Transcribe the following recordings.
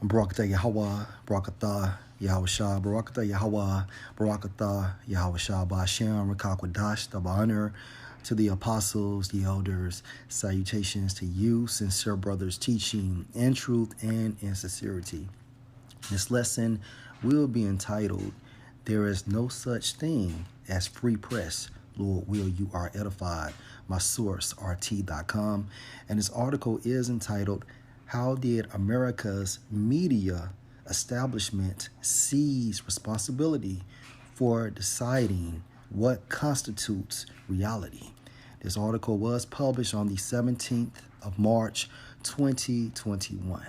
Barakatah Yahweh, Barakatah Yahushua, Barakatah Yahweh, Barakatah Yahushua, Ba'ashem, Rakakwadash, the honor to the apostles, the elders, salutations to you, sincere brothers, teaching in truth and in sincerity. This lesson will be entitled, There is No Such Thing as Free Press. Lord, will you are edified. My source, rt.com. And this article is entitled, How Did America's Media Establishment Seize Responsibility for Deciding What Constitutes Reality? This article was published on the 17th of March, 2021.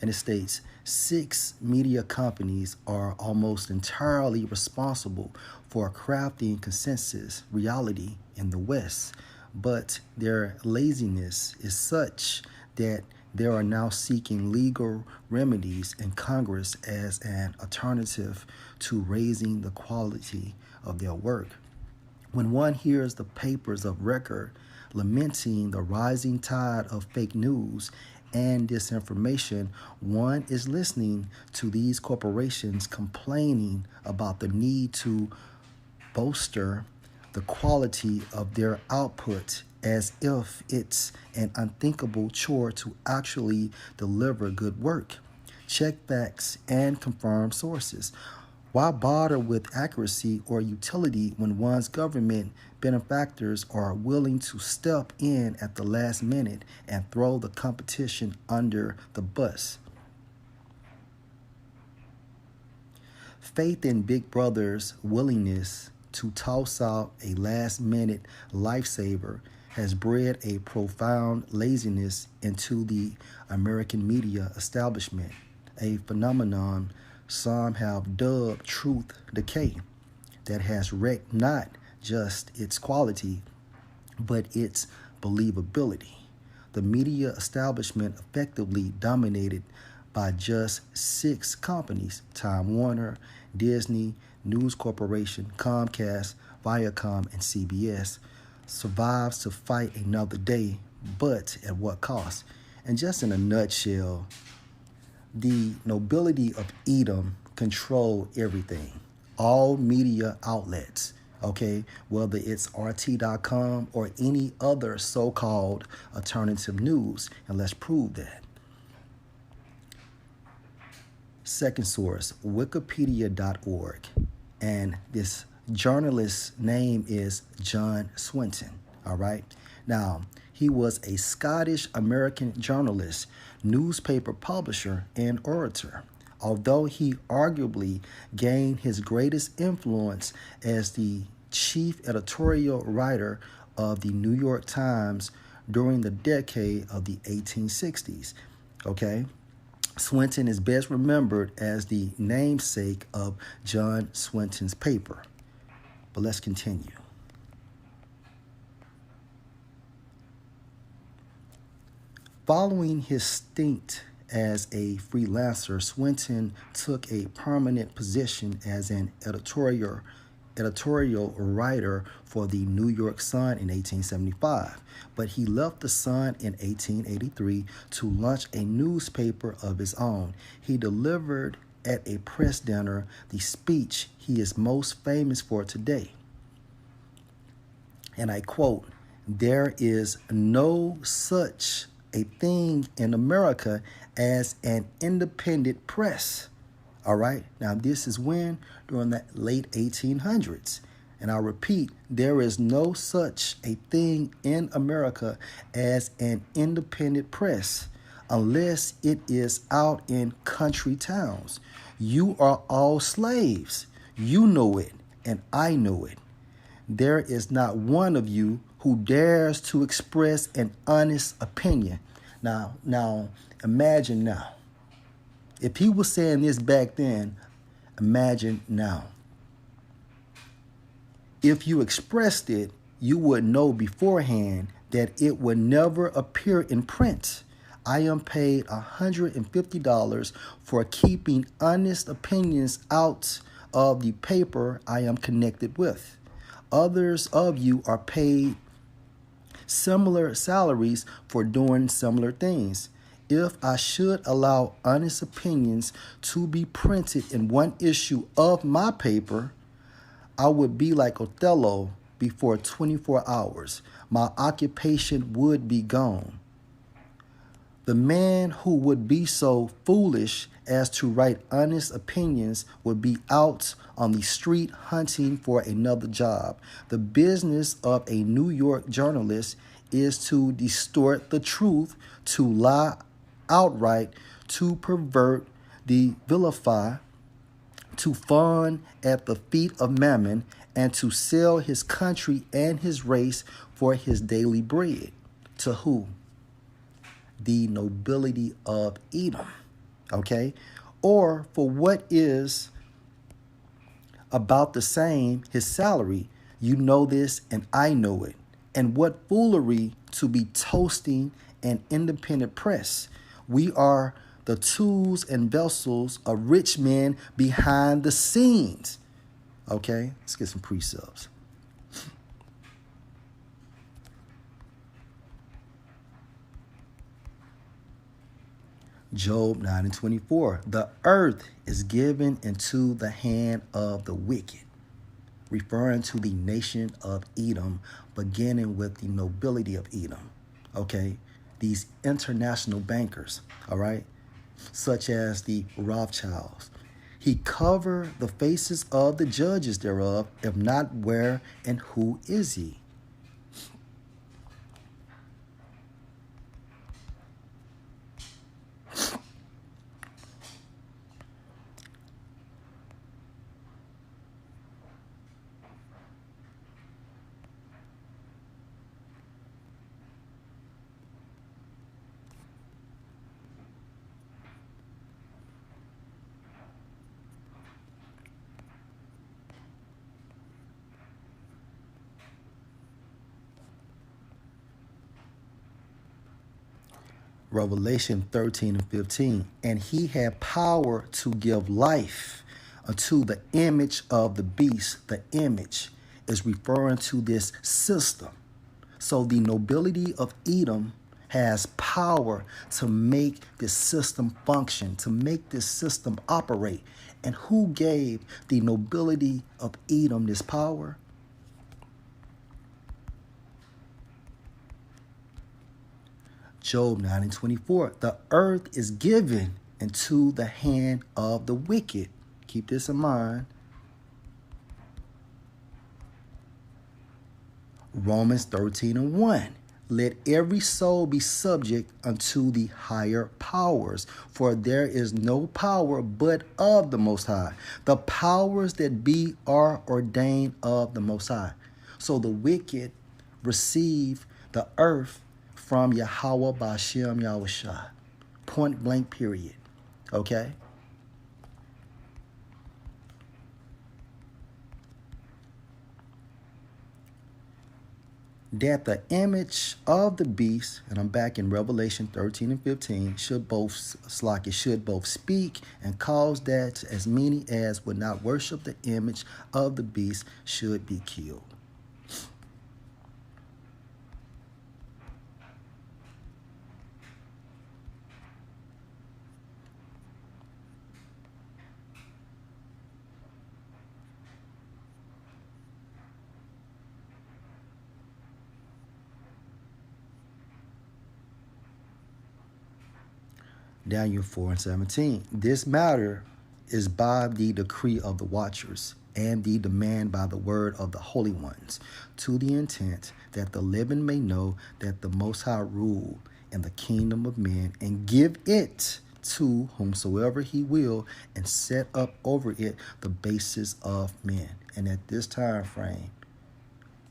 And it states, 6 media companies are almost entirely responsible for crafting consensus reality in the West, but their laziness is such that they are now seeking legal remedies in Congress as an alternative to raising the quality of their work. When one hears the papers of record lamenting the rising tide of fake news and disinformation, one is listening to these corporations complaining about the need to bolster the quality of their output as if it's an unthinkable chore to actually deliver good work. Check facts and confirm sources. Why bother with accuracy or utility when one's government benefactors are willing to step in at the last minute and throw the competition under the bus? Faith in Big Brother's willingness to toss out a last-minute lifesaver has bred a profound laziness into the American media establishment, a phenomenon some have dubbed truth decay, that has wrecked not just its quality, but its believability. The media establishment effectively dominated by just 6 companies, Time Warner, Disney, News Corporation, Comcast, Viacom, and CBS, survives to fight another day, but at what cost? And just in a nutshell, the nobility of Edom control everything. All media outlets, okay, whether it's rt.com or any other so-called alternative news, and let's prove that. Second source, wikipedia.org, and this journalist's name is John Swinton, all right? Now, he was a Scottish-American journalist, newspaper publisher, and orator. Although he arguably gained his greatest influence as the chief editorial writer of the New York Times during the decade of the 1860s, okay? Swinton is best remembered as the namesake of John Swinton's paper. But let's continue. Following his stint as a freelancer, Swinton took a permanent position as an editorial writer for the New York Sun in 1875, but he left the Sun in 1883 to launch a newspaper of his own. He delivered at a press dinner the speech he is most famous for today. And I quote, "There is no such a thing in America as an independent press." All right. Now, this is when? During the late 1800s. And I'll repeat, there is no such a thing in America as an independent press unless it is out in country towns. You are all slaves. You know it, and I know it. There is not one of you who dares to express an honest opinion. Now, imagine now. If he was saying this back then, imagine now. If you expressed it, you would know beforehand that it would never appear in print. I am paid $150 for keeping honest opinions out of the paper I am connected with. Others of you are paid similar salaries for doing similar things. if I should allow honest opinions to be printed in one issue of my paper, I would be like Othello before 24 hours. My occupation would be gone. The man who would be so foolish as to write honest opinions would be out on the street hunting for another job. The business of a New York journalist is to distort the truth, to lie outright, to pervert, to vilify, to fawn at the feet of Mammon, and to sell his country and his race for his daily bread. To who? The nobility of Edom, okay? Or for what is about the same, his salary. You know this and I know it. And what foolery to be toasting an independent press. We are the tools and vessels of rich men behind the scenes. Okay, let's get some precepts. Job 9:24. The earth is given into the hand of the wicked, referring to the nation of Edom, beginning with the nobility of Edom. Okay, these international bankers, all right, such as the Rothschilds. He covered the faces of the judges thereof, if not where and who is he? Revelation 13:15. And he had power to give life unto the image of the beast. The image is referring to this system. So the nobility of Edom has power to make this system function, to make this system operate. And who gave the nobility of Edom this power? Job 9:24. The earth is given into the hand of the wicked. Keep this in mind. Romans 13:1. Let every soul be subject unto the higher powers, for there is no power but of the Most High. The powers that be are ordained of the Most High. So the wicked receive the earth from Yahweh Ba'Shem Yahushua. Point blank period. Okay? That the image of the beast, and I'm back in Revelation 13 and 15, should both speak and cause that as many as would not worship the image of the beast should be killed. Daniel 4:17. This matter is by the decree of the watchers and the demand by the word of the holy ones, to the intent that the living may know that the Most High rule in the kingdom of men and give it to whomsoever he will and set up over it the basis of men. And at this time frame,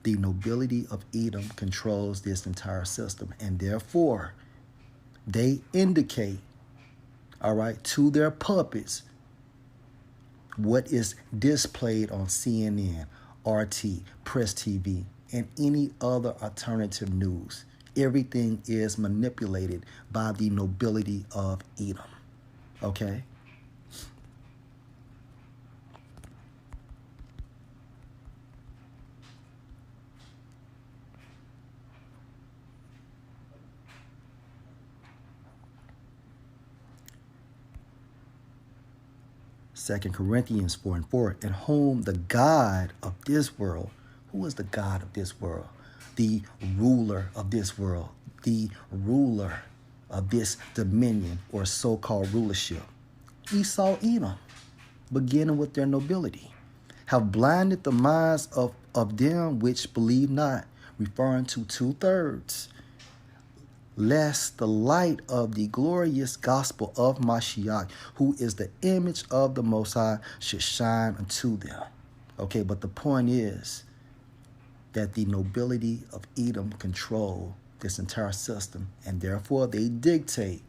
the nobility of Edom controls this entire system, and therefore they indicate, all right, to their puppets what is displayed on CNN, RT, Press TV, and any other alternative news. Everything is manipulated by the nobility of Edom. Okay? 2 Corinthians 4:4, in whom the God of this world, who is the God of this world? The ruler of this world, the ruler of this dominion or so-called rulership. Esau, Edom, beginning with their nobility, have blinded the minds of them which believe not, referring to 2/3, lest the light of the glorious gospel of Mashiach, who is the image of the Most High, should shine unto them. Okay, but the point is that the nobility of Edom control this entire system, and therefore they dictate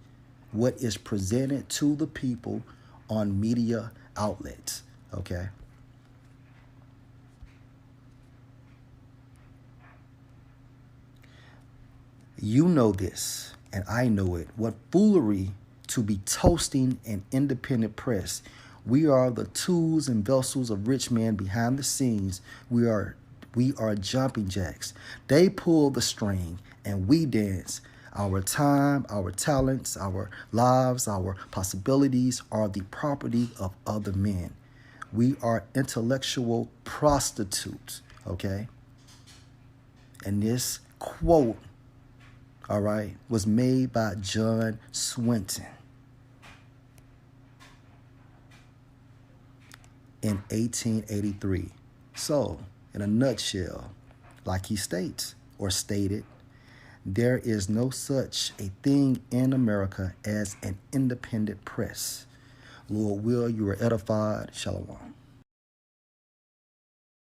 what is presented to the people on media outlets. Okay. You know this, and I know it. What foolery to be toasting an independent press. We are the tools and vessels of rich men behind the scenes. We are jumping jacks. They pull the string and we dance. Our time, our talents, our lives, our possibilities are the property of other men. We are intellectual prostitutes, okay? And this quote, all right, was made by John Swinton in 1883. So, in a nutshell, like he states or stated, there is no such a thing in America as an independent press. Lord will, you are edified. Shalom.